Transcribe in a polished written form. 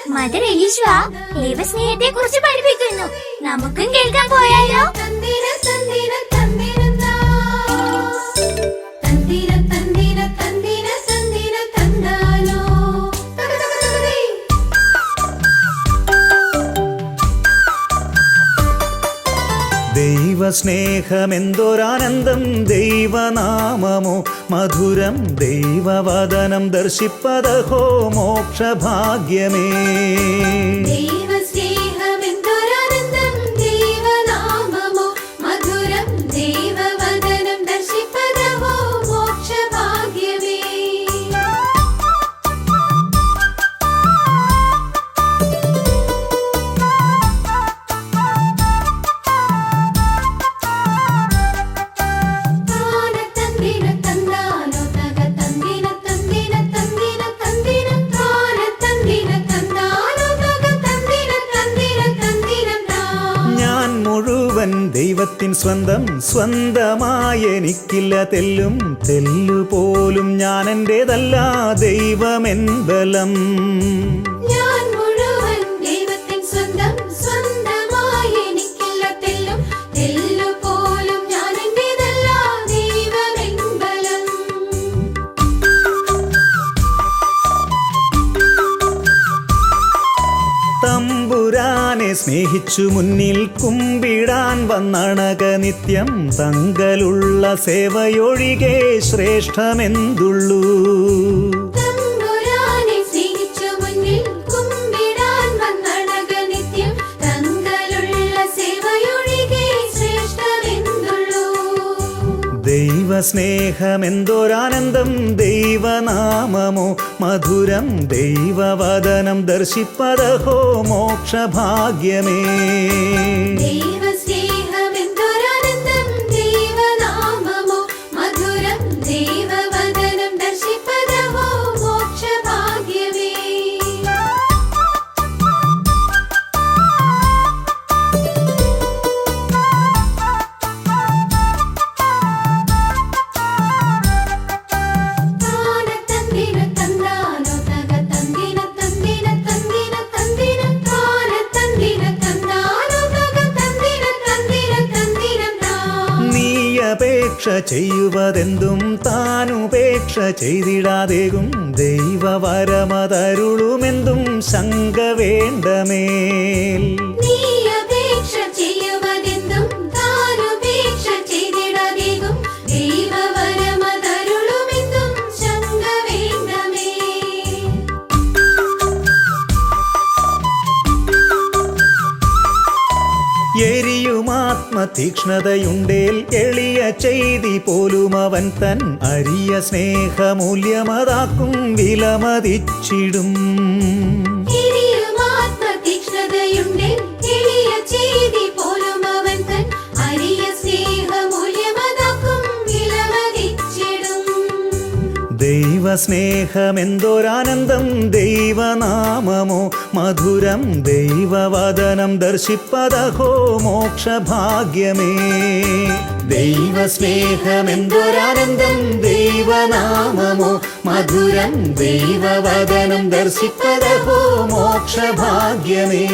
Mother Elisha ദൈവസ്നേഹത്തെ കുറിച്ച് പഠിപ്പിക്കുന്നു. നമുക്കും കേൾക്കാൻ പോയാലോ? ദൈവസ്നേഹമെന്തൊരാനന്ദം, ദൈവനാമമോ മധുരം, ദൈവവദനം ദർശിപ്പതഹോ മോക്ഷഭാഗ്യമേ. ദൈവത്തിൻ സ്വന്തം, സ്വന്തമായെനിക്കില്ല തെല്ലും, തെല്ലുപോലും ഞാൻ എന്റേതല്ല, ദൈവമെൻ ബലം. തമ്പുരാനെ സ്നേഹിച്ചു മുന്നിൽ കുമ്പിടാൻ വന്നണക നിത്യം, തങ്കലുള്ള സേവയൊഴികെ ശ്രേഷ്ഠമെന്തുള്ളൂ. ദൈവസ്നേഹമെന്തൊരാനന്ദം, ദൈവനാമമോ മധുരം, ദൈവവദനം ദർശിപ്പതഹോ മോക്ഷഭാഗ്യമേ. അപേക്ഷ ചെയ്യുവതെന്തും താനുപേക്ഷ ചെയ്തിടാതെകും, ദൈവവരമതരുളുമെന്തും ശങ്ക വേണ്ടമേൽ. എരിയുമാത്മതീക്ഷ്ണതയുണ്ടേൽ എളിയ ചെയ്തി പോലും അവൻ തൻ അരിയ സ്നേഹമൂല്യമതാക്കും വിലമതിച്ചിടും. ദൈവസ്നേഹമെന്തൊരാനന്ദം, ദൈവനാമമോ മധുരം, ദൈവവദനം ദർശിപ്പതഹോ മോക്ഷഭാഗ്യമേ. ദൈവസ്നേഹമെന്തൊരാനന്ദം, ദൈവനാമമോ മധുരം, ദൈവവദനം ദർശിപ്പതഹോ മോക്ഷഭാഗ്യമേ.